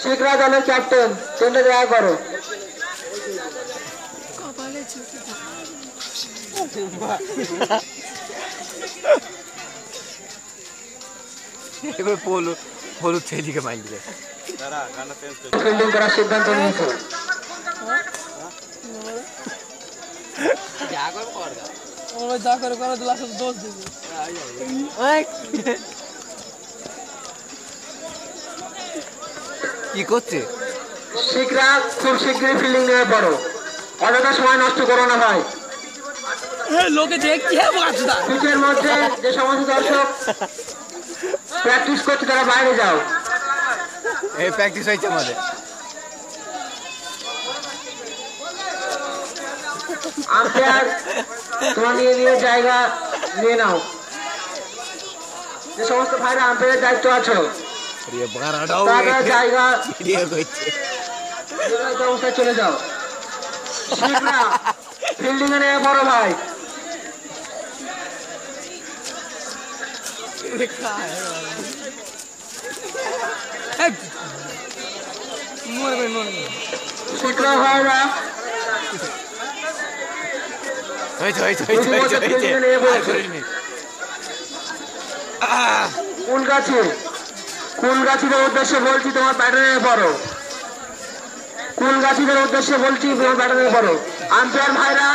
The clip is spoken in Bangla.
শিখরা দলের ক্যাপ্টেন তোমরা দেখা করো। এবার হলুদ ছেলেকে মাইল দিলে ফিল্ডিং করার সিদ্ধান্ত নিয়েছে। কি করছে শিখরা খুব শীঘ্রই ফিল্ডিং নিয়ে পড়ো, অযথা সময় নষ্ট করো না ভাই। পিচের মধ্যে যে সমস্ত দর্শক প্র্যাকটিস করছে তারা বাইরে যাও। এই প্র্যাকটিস হয়েছে আমাদের। আম্পায়ার তোমার নিয়ে জায়গা নিয়ে নাও। যে সমস্ত ভাইরা আম্পায়ারের দায়িত্ব আছো তারা জায়গা অবস্থায় চলে যাও। ফিল্ডিং এ নিয়ে বড় ভাই শিখরা ভাইরা কুলগাছিদের উদ্দেশ্যে বলছি তোমার ব্যাটারে পড়ো। কুলগাছিদের উদ্দেশ্যে বলছি তোমার ব্যাটারে পড়ো। আম্পায়ার ভাইরা